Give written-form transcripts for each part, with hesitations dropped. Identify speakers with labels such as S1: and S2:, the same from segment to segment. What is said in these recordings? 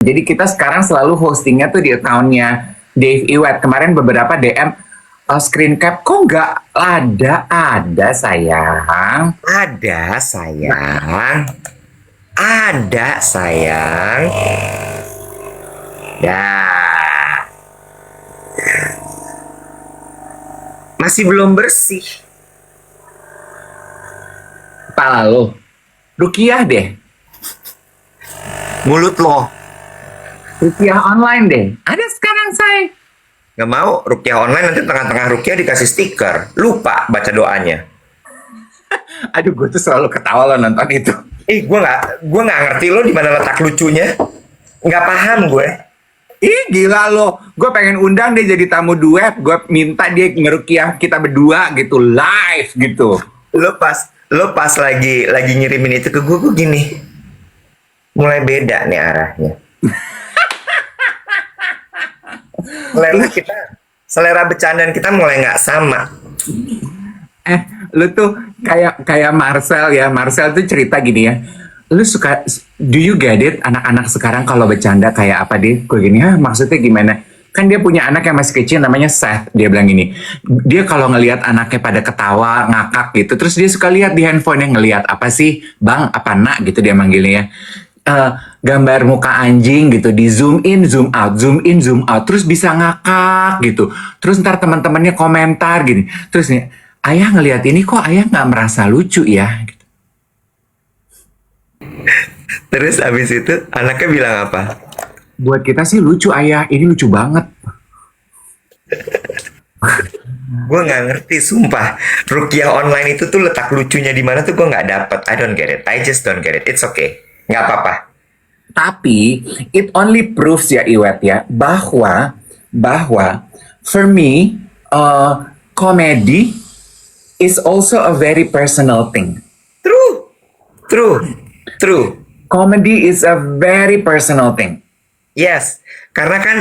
S1: Jadi kita sekarang selalu hostingnya tuh di accountnya Dave Iwet. Kemarin beberapa DM screen cap, kok nggak ada? Ada sayang.
S2: Ada sayang. Ada sayang. Dah. Masih belum bersih.
S1: Kepala lo. Rukiah deh.
S2: Mulut lo.
S1: Rukiah online deh. Ada sekarang say.
S2: Gak mau rukiah online, nanti tengah-tengah rukiah dikasih stiker. Lupa baca doanya.
S1: Aduh, gue tuh selalu ketawa lo nonton itu.
S2: Gue nggak ngerti lo di mana letak lucunya. Nggak paham gue.
S1: Ih gila lo, gue pengen undang dia jadi tamu duet. Gue minta dia ngerukiah kita berdua gitu, live gitu.
S2: Lo pas lagi ngirimin itu ke gue gini. Mulai beda nih arahnya. Selera bercandaan kita mulai nggak sama.
S1: Lu tuh kayak Marcel ya. Marcel tuh cerita gini ya. Lu suka, do you get it? Anak-anak sekarang kalau bercanda kayak apa deh? Gue gini, maksudnya gimana? Kan dia punya anak yang masih kecil namanya Seth. Dia bilang gini, dia kalau ngelihat anaknya pada ketawa, ngakak gitu, terus dia suka lihat di handphonenya, ngelihat apa sih? Bang, apa nak gitu dia manggilnya ya. Gambar muka anjing gitu, di zoom in, zoom out, terus bisa ngakak gitu. Terus ntar teman-temannya komentar gini. Terus nih, ayah ngelihat ini kok ayah nggak merasa lucu ya? Gitu.
S2: Terus abis itu anaknya bilang apa?
S1: Buat kita sih lucu ayah, ini lucu banget.
S2: Gue nggak ngerti, sumpah. Rukiah online itu tuh letak lucunya di mana tuh gue nggak dapet. I don't get it. I just don't get it. It's okay. Nggak apa-apa.
S1: Tapi it only proves ya Iwet ya bahwa for me comedy is also a very personal thing.
S2: True.
S1: Comedy is a very personal thing.
S2: Yes. Karena kan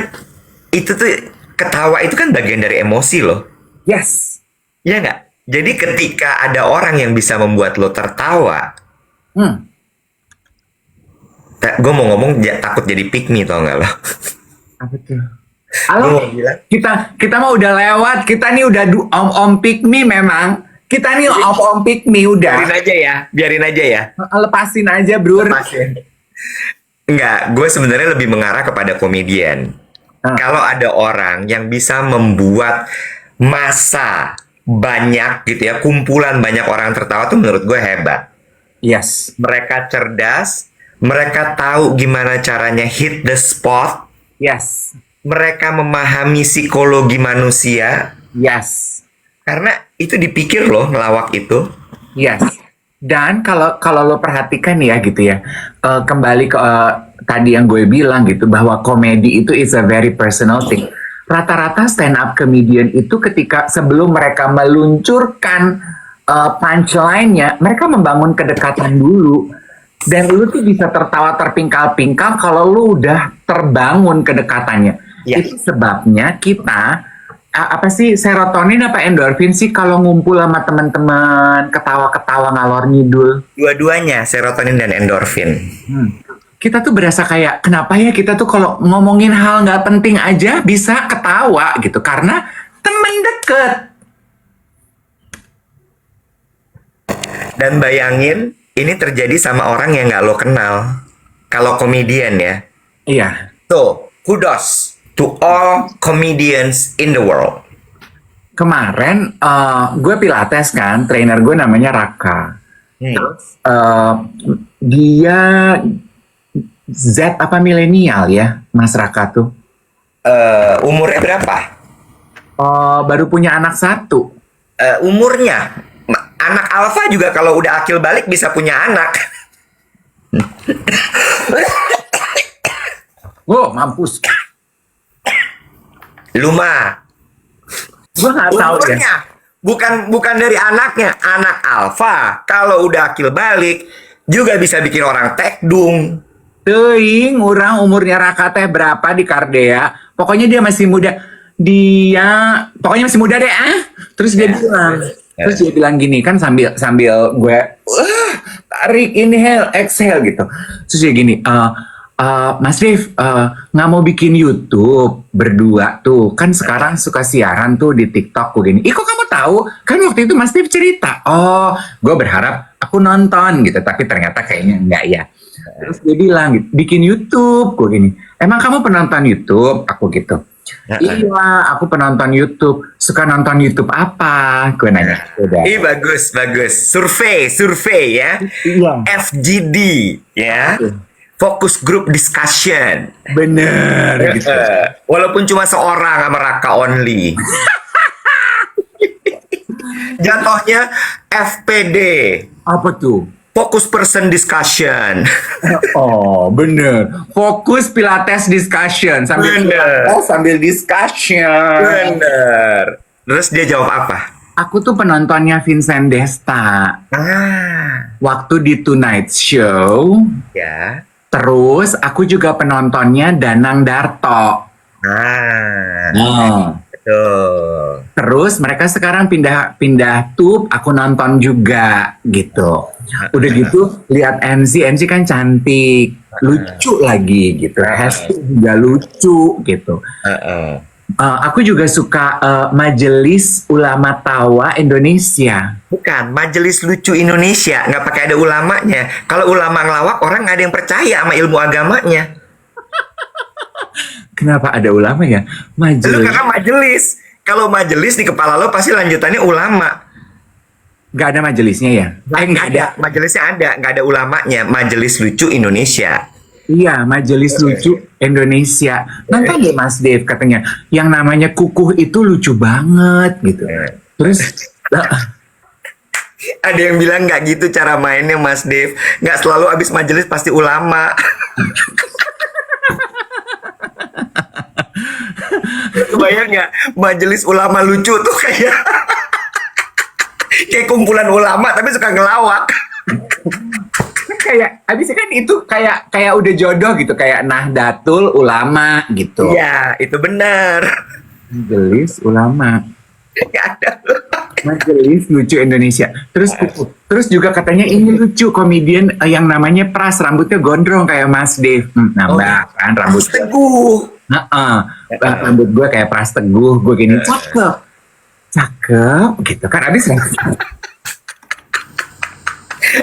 S2: itu tuh ketawa itu kan bagian dari emosi loh.
S1: Yes.
S2: Iya nggak? Jadi ketika ada orang yang bisa membuat lo tertawa, gue mau ngomong takut jadi pick me tau nggak lo?
S1: Apa tuh? Halo, kita mah udah lewat. Kita nih udah om pick me memang. Kita nih om pick me udah.
S2: Biarin aja ya.
S1: Lepasin aja, bro.
S2: Enggak, gue sebenarnya lebih mengarah kepada komedian. Kalau ada orang yang bisa membuat massa banyak gitu ya, kumpulan banyak orang tertawa tuh menurut gue hebat.
S1: Yes.
S2: Mereka cerdas, mereka tahu gimana caranya hit the spot.
S1: Yes.
S2: Mereka memahami psikologi manusia.
S1: Yes.
S2: Karena itu dipikir loh ngelawak itu.
S1: Yes. Dan kalau lo perhatikan ya gitu ya, kembali ke tadi yang gue bilang gitu bahwa komedi itu is a very personal thing. Rata-rata stand up comedian itu ketika sebelum mereka meluncurkan punchline-nya, mereka membangun kedekatan dulu. Dan lu tuh bisa tertawa terpingkal-pingkal kalau lu udah terbangun kedekatannya.
S2: Yes.
S1: Itu sebabnya kita apa sih serotonin apa endorfin sih kalau ngumpul sama teman-teman ketawa-ketawa ngalor ngidul?
S2: Dua-duanya, serotonin dan endorfin.
S1: Kita tuh berasa kayak kenapa ya kita tuh kalau ngomongin hal nggak penting aja bisa ketawa gitu karena temen deket.
S2: Dan bayangin ini terjadi sama orang yang nggak lo kenal. Kalau komedian ya.
S1: Iya.
S2: So, kudos to all comedians in the world.
S1: Kemarin gue pilates kan, trainer gue namanya Raka. Terus dia Z apa milenial ya, Mas Raka tuh?
S2: Umurnya berapa?
S1: Baru punya anak 1.
S2: Umurnya? Anak alfa juga kalau udah akil balik bisa punya anak.
S1: Oh, mampus.
S2: Lu mah.
S1: Gue nggak tahu ya.
S2: Umurnya bukan dari anaknya. Anak alfa kalau udah akil balik juga bisa bikin orang tekdung.
S1: Teuing, orang umurnya Raka teh berapa di Kardea? Pokoknya dia masih muda. Pokoknya masih muda deh, Terus dia bilang gini kan sambil gue tarik inhale, exhale gitu. Terus dia gini, Mas Rif, nggak mau bikin YouTube berdua tuh. Kan sekarang suka siaran tuh di TikTok gue gini. Ih kok kamu tahu? Kan waktu itu Mas Rif cerita. Oh, gue berharap aku nonton gitu. Tapi ternyata kayaknya enggak ya. Terus dia bilang, gitu, bikin YouTube. Gue gini, emang kamu penonton YouTube? Aku gitu. Iya, aku penonton YouTube. Suka nonton YouTube apa? Gue nanya. Udah.
S2: Ih, bagus, bagus. Survei ya.
S1: Iya.
S2: FGD ya. Focus group discussion.
S1: Bener gitu.
S2: Walaupun cuma seorang sama Raka only. Jatuhnya FPD.
S1: Apa tuh?
S2: Focus person discussion.
S1: Oh, bener. Fokus Pilates discussion sambil
S2: Bener.
S1: Pilates sambil discussion.
S2: Bener. Terus dia jawab apa?
S1: Aku tuh penontonnya Vincent Desta. Waktu di Tonight Show.
S2: Ya.
S1: Terus aku juga penontonnya Danang Darto. Oh.
S2: Betul.
S1: Terus mereka sekarang pindah tube, aku nonton juga gitu. Udah gitu lihat MC kan cantik, lucu lagi gitu. Hashtag juga lucu gitu. Aku juga suka Majelis Ulama Tawa Indonesia.
S2: Bukan, Majelis Lucu Indonesia. Nggak pakai ada ulamanya. Kalau ulama ngelawak, orang nggak ada yang percaya sama ilmu agamanya.
S1: Kenapa ada ulama ya?
S2: Lu
S1: Majelis.
S2: kakak majelis. Kalau majelis di kepala lo pasti lanjutannya ulama.
S1: Gak ada majelisnya ya? Nggak ada.
S2: Majelisnya ada, nggak ada ulamanya. Majelis Lucu Indonesia.
S1: Iya, Majelis Lucu Indonesia. Nonton deh Mas Dev katanya. Yang namanya Kukuh itu lucu banget gitu. Terus
S2: Ada yang bilang nggak gitu cara mainnya Mas Dev. Nggak selalu abis majelis pasti ulama. Kebayang nggak majelis ulama lucu tuh kayak kayak kumpulan ulama tapi suka ngelawak.
S1: kayak abis kan itu kayak udah jodoh gitu, kayak Nahdlatul Ulama gitu.
S2: Iya, itu benar.
S1: Majelis Ulama.
S2: Nggak ada.
S1: Majelis Lucu Indonesia. Terus juga katanya ini lucu komedian yang namanya Pras, rambutnya gondrong kayak Mas Dev. Nambah kan rambut.
S2: Mas Teguh.
S1: Rambut gue kayak Pras Teguh, gue gini cakep gitu kan. Abis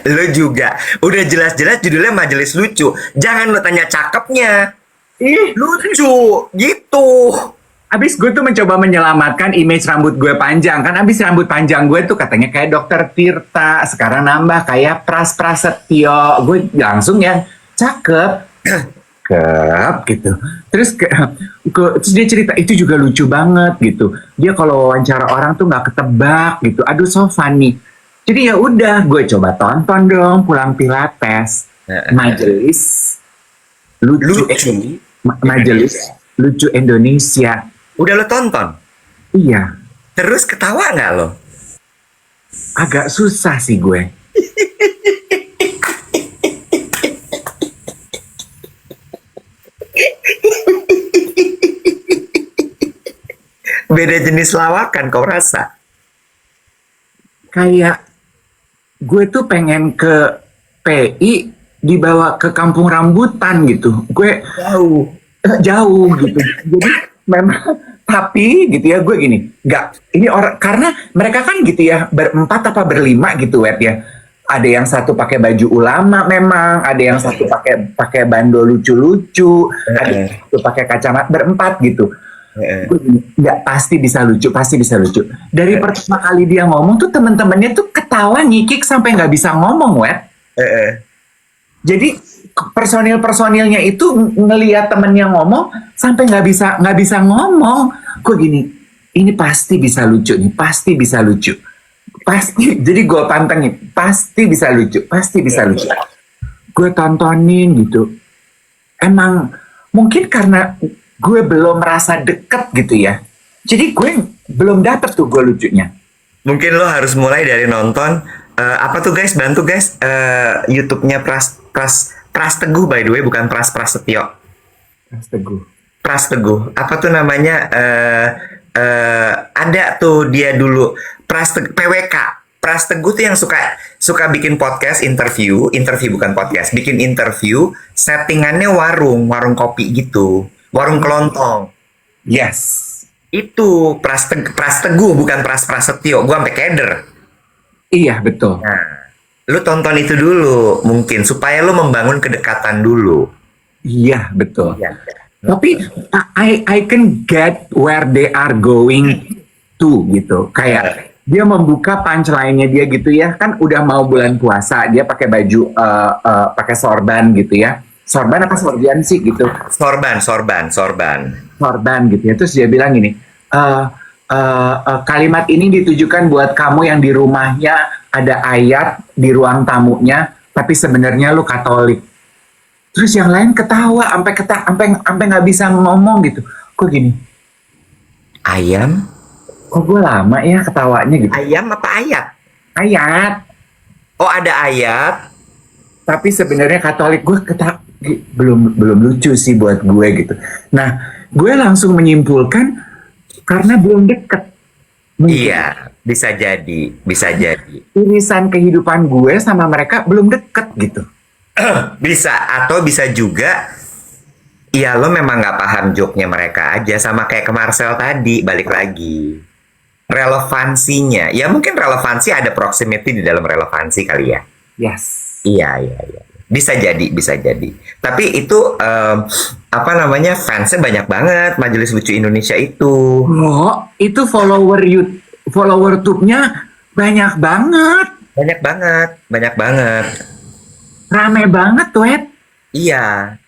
S2: Lo juga udah jelas-jelas judulnya Majelis Lucu. Jangan lo tanya cakepnya. Lucu gitu.
S1: Abis gue tuh mencoba menyelamatkan image rambut gue panjang kan. Abis rambut panjang gue tuh katanya kayak Dokter Tirta, sekarang nambah kayak Pras Prasetyo. Gue langsung ya cakep gitu. Terus dia cerita itu juga lucu banget gitu. Dia kalau wawancara orang tuh nggak ketebak gitu. Aduh so funny. Jadi ya udah gue coba tonton dong pulang Pilates. Majelis Lucu. Majelis Lucu Indonesia.
S2: Udah lo tonton?
S1: Iya.
S2: Terus ketawa nggak lo?
S1: Agak susah sih gue.
S2: Beda jenis lawakan kau rasa?
S1: Kayak gue tuh pengen ke PI dibawa ke kampung rambutan gitu. Gue jauh gitu. Jadi memang tapi gitu ya gue gini, nggak ini orang karena mereka kan gitu ya berempat apa berlima gitu web ya. Ada yang satu pakai baju ulama memang, ada yang satu pakai bando lucu-lucu, ada yang satu pakai kacamata, berempat gitu. Gue gini, nggak pasti bisa lucu. Dari pertama kali dia ngomong tuh temen-temennya tuh ketawa nyikik sampai nggak bisa ngomong web. Jadi personilnya itu ngelihat temennya ngomong sampai nggak bisa ngomong. Gue gini, ini pasti bisa lucu nih, pasti. Jadi gue pantengin, pasti bisa lucu. Gue tontonin gitu. Emang mungkin karena gue belum merasa deket gitu ya. Jadi gue belum dapet tuh gue lucunya.
S2: Mungkin lo harus mulai dari nonton apa tuh guys, bantu guys, YouTube-nya Pras Teguh by the way, bukan Pras Prasetyo. Pras Teguh. Apa tuh namanya? Ada tuh dia dulu PWK Pras Teguh tuh yang suka suka bikin podcast interview bukan podcast, bikin interview, settingannya warung kopi gitu, warung kelontong.
S1: Yes.
S2: Itu Pras Teguh bukan Pras Prasetyo, gua sampai keder.
S1: Iya, betul.
S2: Nah, lu tonton itu dulu mungkin supaya lu membangun kedekatan dulu.
S1: Iya, betul.
S2: Iya.
S1: Tapi I can get where they are going to gitu. Kayak dia membuka punchline-nya dia gitu ya. Kan udah mau bulan puasa, dia pakai baju pakai sorban gitu ya. Sorban apa sorban sih gitu?
S2: Sorban.
S1: Sorban gitu ya. Terus dia bilang gini, kalimat ini ditujukan buat kamu yang di rumahnya ada ayat di ruang tamunya, tapi sebenarnya lu Katolik. Terus yang lain ketawa sampai nggak bisa ngomong gitu. Kok gini?
S2: Ayam?
S1: Kok gue lama ya ketawanya gitu?
S2: Ayam apa ayat?
S1: Ayat.
S2: Oh, ada ayat.
S1: Tapi sebenarnya Katolik gue belum lucu sih buat gue gitu. Nah, gue langsung menyimpulkan karena belum deket. Mungkin
S2: Iya, bisa jadi.
S1: irisan kehidupan gue sama mereka belum deket gitu.
S2: Bisa, atau bisa juga, ya lo memang nggak paham joke-nya mereka aja, sama kayak ke Marcel tadi, balik lagi. Relevansinya, ya mungkin relevansi ada proximity di dalam relevansi kali ya.
S1: Yes.
S2: Iya. Bisa jadi. Tapi itu, apa namanya, fansnya banyak banget, Majelis Lucu Indonesia itu.
S1: Oh, itu follower tube-nya banyak banget.
S2: Banyak banget.
S1: Rame banget, Wet.
S2: Iya.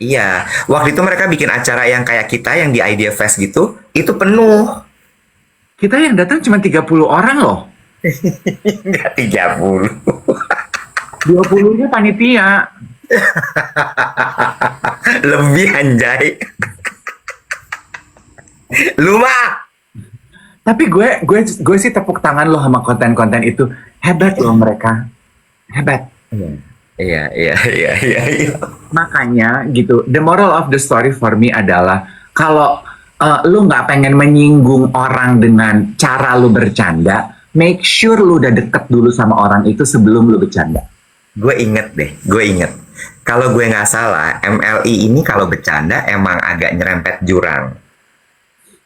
S2: Waktu itu mereka bikin acara yang kayak kita, yang di Idea Fest gitu, itu penuh.
S1: Kita yang datang cuma 30 orang loh.
S2: Nggak 30.
S1: 20-nya panitia.
S2: Lebih anjay. Lu mah.
S1: Tapi gue sih tepuk tangan loh sama konten-konten itu. Hebat loh mereka. Hebat.
S2: Iya.
S1: Makanya gitu, the moral of the story for me adalah kalau lu nggak pengen menyinggung orang dengan cara lu bercanda, make sure lu udah deket dulu sama orang itu sebelum lu bercanda.
S2: Gue inget. Kalau gue nggak salah, MLI ini kalau bercanda emang agak nyerempet jurang.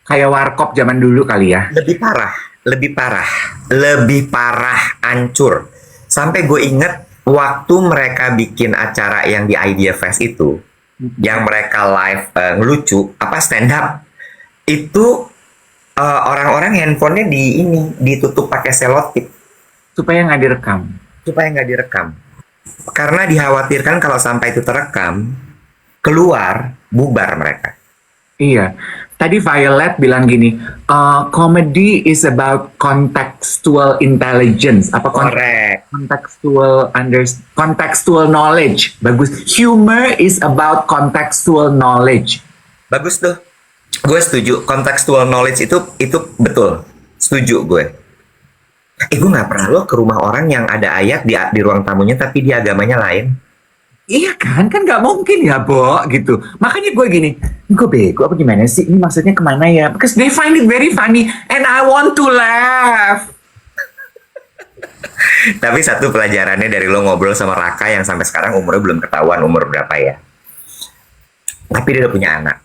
S1: Kayak warkop zaman dulu kali ya.
S2: Lebih parah, hancur. Sampai gue inget waktu mereka bikin acara yang di Idea Fest itu, yang mereka live ngelucu, apa stand up, itu orang-orang handphonenya ditutup pakai selotip
S1: Supaya nggak direkam.
S2: karena dikhawatirkan kalau sampai itu terekam, keluar, bubar mereka.
S1: Iya. Tadi Violet bilang gini, comedy is about contextual intelligence.
S2: Correct.
S1: Contextual knowledge. Bagus. Humor is about contextual knowledge.
S2: Bagus tuh. Gue setuju. Contextual knowledge itu betul. Setuju gue. Gue nggak pernah loh ke rumah orang yang ada ayat di ruang tamunya tapi dia agamanya lain.
S1: Iya kan nggak mungkin ya, Bo, gitu. Makanya gue gini, gue bego apa gimana sih? Ini maksudnya kemana ya? Because they find it very funny and I want to laugh.
S2: Tapi satu pelajarannya dari lo ngobrol sama Raka yang sampai sekarang umurnya belum ketahuan umur berapa ya. Tapi dia udah punya anak.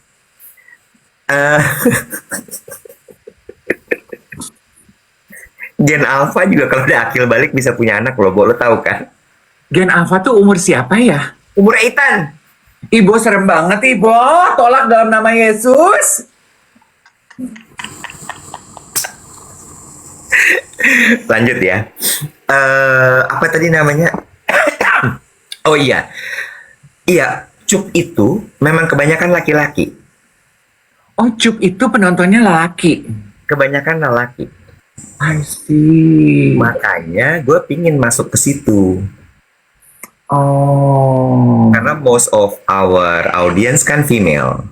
S2: Gen Alpha juga kalau udah akil balik bisa punya anak loh, Bo, lo tahu kan?
S1: Gen Alpha tuh umur siapa ya?
S2: Umur Ethan.
S1: Ibu serem banget, Ibu. Tolak dalam nama Yesus.
S2: Lanjut ya. Apa tadi namanya? Oh iya. Iya, Cup itu memang kebanyakan laki-laki.
S1: Oh, Cup itu penontonnya laki.
S2: Kebanyakan laki.
S1: I see.
S2: Makanya gue pingin masuk ke situ.
S1: Oh.
S2: Karena most of our audience kan female.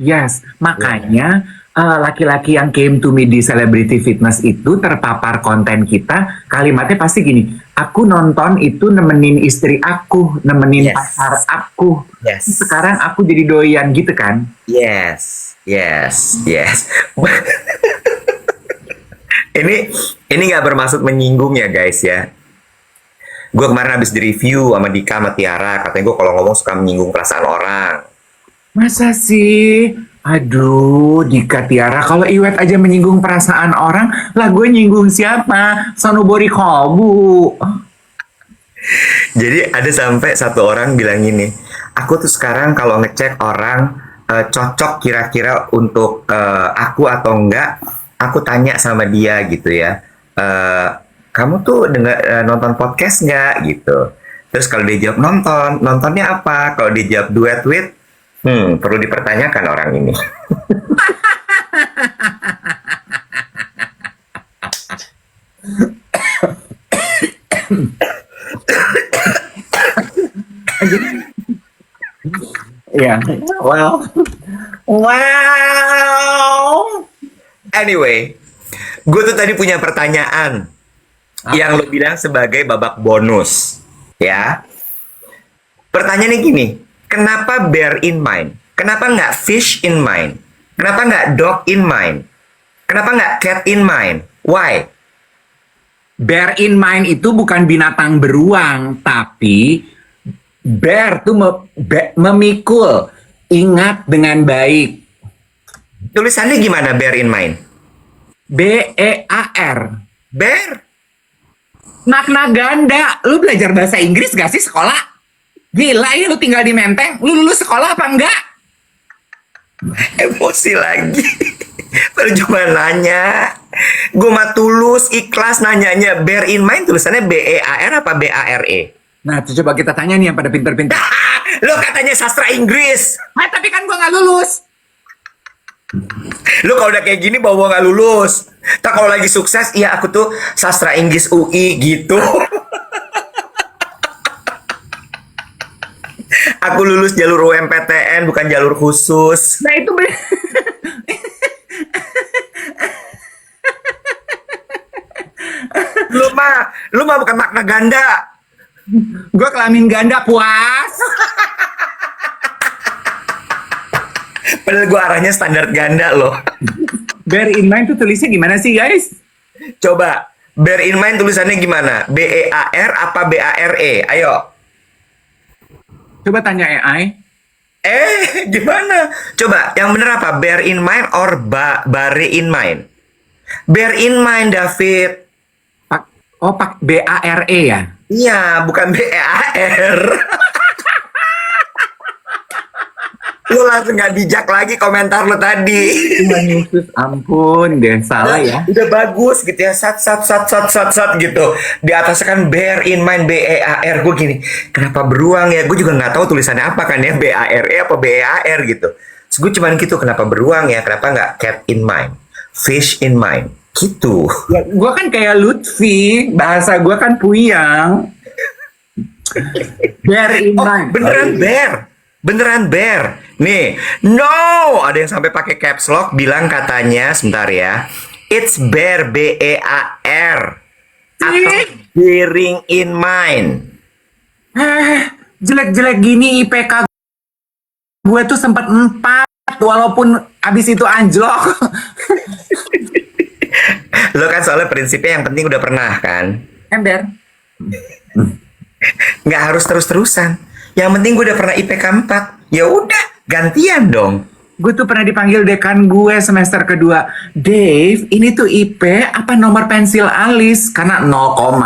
S1: Yes, makanya laki-laki yang came to me di Celebrity Fitness itu terpapar konten kita, kalimatnya pasti gini, aku nonton itu nemenin istri aku, nemenin
S2: Yes.
S1: pacar aku,
S2: Yes.
S1: sekarang aku jadi doyan gitu kan.
S2: Yes. ini nggak bermaksud menyinggung ya guys ya. Gue kemarin habis di-review sama Dika sama Tiara, katanya gue kalau ngomong suka menyinggung perasaan orang.
S1: Masa sih? Aduh, Dika Tiara, kalau Iwet aja menyinggung perasaan orang, lah gue nyinggung siapa? Sanubori Kobu.
S2: Jadi ada sampai satu orang bilang gini, aku tuh sekarang kalau ngecek orang cocok kira-kira untuk aku atau enggak, aku tanya sama dia gitu ya. Kamu tuh nonton podcast nggak gitu? Terus kalau dia jawab nonton, nontonnya apa? Kalau dia jawab duet with, perlu dipertanyakan orang ini.
S1: Ya, wow.
S2: Anyway, gue tuh tadi punya pertanyaan yang lo bilang sebagai babak bonus, ya. Pertanyaannya gini, kenapa bear in mind? Kenapa nggak fish in mind? Kenapa nggak dog in mind? Kenapa nggak cat in mind? Why?
S1: Bear in mind itu bukan binatang beruang, tapi bear tuh memikul, ingat dengan baik.
S2: Tulisannya gimana bear in mind?
S1: BEAR.
S2: Bear.
S1: Makna ganda. Lu belajar bahasa Inggris gak sih sekolah? Gila ya, lu tinggal di Menteng. Lu lulus sekolah apa enggak?
S2: Emosi lagi. Baru cuma nanya. Gue mah tulus, ikhlas nanyanya. Bear in mind tulisannya BEAR apa BARE?
S1: Nah, tuh coba kita tanya nih yang pada pinter-pinter.
S2: Lo katanya sastra Inggris.
S1: Tapi kan gua gak lulus.
S2: Lo kalau udah kayak gini bawa nggak lulus. Tak kalau lagi sukses, iya aku tuh sastra Inggris UI gitu. Aku lulus jalur UMPTN bukan jalur khusus.
S1: Nah itu bener.
S2: Lu mah bukan makna ganda.
S1: Gua kelamin ganda, puas.
S2: Padahal gue arahnya standar ganda loh.
S1: Bear in mind tuh tulisnya gimana sih guys?
S2: Coba, bear in mind tulisannya gimana? BEAR apa BARE? Ayo.
S1: Coba tanya AI.
S2: Gimana? Coba, yang bener apa? Bear in mind or bare in mind? Bear in mind, David.
S1: Pak BARE ya?
S2: Iya, bukan BEAR. Lu langsung gak bijak lagi komentar lu tadi.
S1: Tuhan Yesus, ampun deh, salah ya.
S2: Udah bagus gitu ya, sat gitu. Di atasnya kan bear in mind BEAR. Gue gini, kenapa beruang ya? Gue juga nggak tahu tulisannya apa kan ya, BARE apa BEAR gitu. Terus gue cuman gitu, kenapa beruang ya? Kenapa nggak cat in mind, fish in mind, gitu.
S1: Ya, gue kan kayak Lutfi, bahasa gue kan puyang. Bear in mind.
S2: Beneran bear. Nih, no, ada yang sampai pakai caps lock bilang katanya, sebentar ya. It's bear, BEAR. Atau bearing in mind.
S1: Jelek-jelek gini IPK gue tuh sempat 4 walaupun abis itu anjlok.
S2: Lo kan soalnya prinsipnya yang penting udah pernah kan.
S1: Ember.
S2: Nggak harus terus-terusan. Yang penting gue udah pernah IPK 4. Ya udah, gantian dong.
S1: Gue tuh pernah dipanggil dekan gue semester kedua. Dave, ini tuh IP apa nomor pensil alis? Karena 0,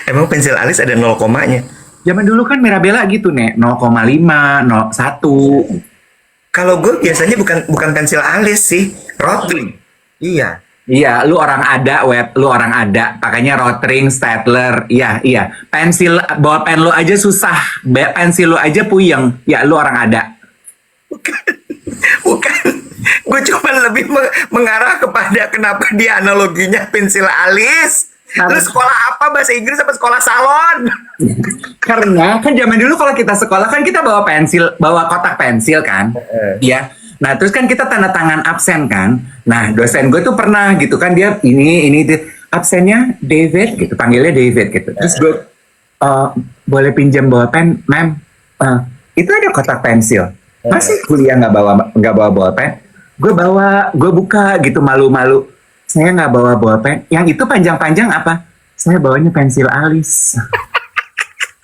S2: Emang pensil alis ada 0 komanya?
S1: zaman dulu kan Mirabella gitu, Nek. 0,5, 0,1.
S2: Kalau gue biasanya bukan pensil alis sih, rotring. Iya.
S1: Iya, lu orang ada, lu orang ada. Pakainya rotring, stapler. Iya. Pensil, bolpen lu aja susah. Pensil lu aja puyeng. Ya, lu orang ada.
S2: Bukan. Gue cuma lebih mengarah kepada kenapa dia analoginya pensil alis. Lu sekolah apa? Bahasa Inggris apa sekolah salon?
S1: Karena kan zaman dulu kalau kita sekolah kan kita bawa pensil, bawa kotak pensil kan. Iya. Nah, terus kan kita tanda tangan absen kan. Nah, dosen gue tuh pernah gitu kan, dia ini absennya David gitu, panggilnya David gitu. Terus gue boleh pinjam bolpen, ma'am? Itu ada kotak pensil. Masih kuliah nggak bawa bolpen? Gue buka gitu malu-malu. Saya nggak bawa bolpen. Yang itu panjang-panjang apa? Saya bawanya pensil alis.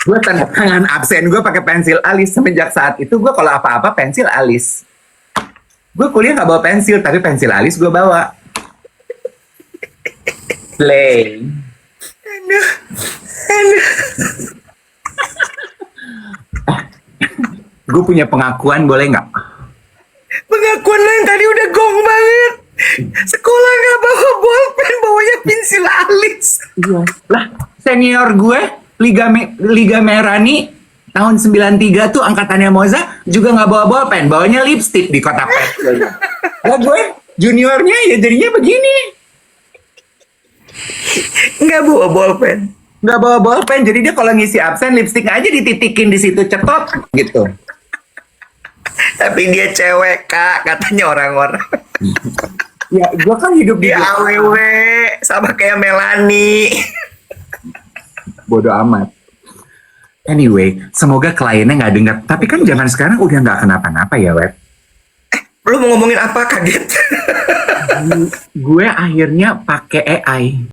S1: Gue tanda tangan absen gue pakai pensil alis. Semenjak saat itu gue kalau apa-apa pensil alis. Gue kuliah nggak bawa pensil, tapi pensil alis gue bawa. Play.
S2: Aduh, aduh.
S1: Gue punya pengakuan, boleh nggak?
S2: Pengakuan lo yang tadi udah gong banget. Sekolah nggak bawa bolpen, bawanya pensil alis.
S1: Iya. Lah, senior gue, Liga Merani, tahun 93 tuh angkatannya Moza, juga nggak bawa bolpen, bawanya lipstick di kota pet. Lah gue, juniornya ya jadinya begini.
S2: Nggak bawa bolpen.
S1: Nggak bawa bolpen, jadi dia kalau ngisi absen, lipstick aja dititikin di situ, cetot, gitu.
S2: Tapi dia cewek, Kak, katanya orang-orang.
S1: Ya, gue kan hidup di
S2: Dia AWW, sama kayak Melani.
S1: bodo amat. Anyway, semoga kliennya nggak dengar. Tapi kan zaman sekarang udah nggak kenapa-napa ya, Web.
S2: Lo mau ngomongin apa, kaget?
S1: Gue akhirnya pakai AI.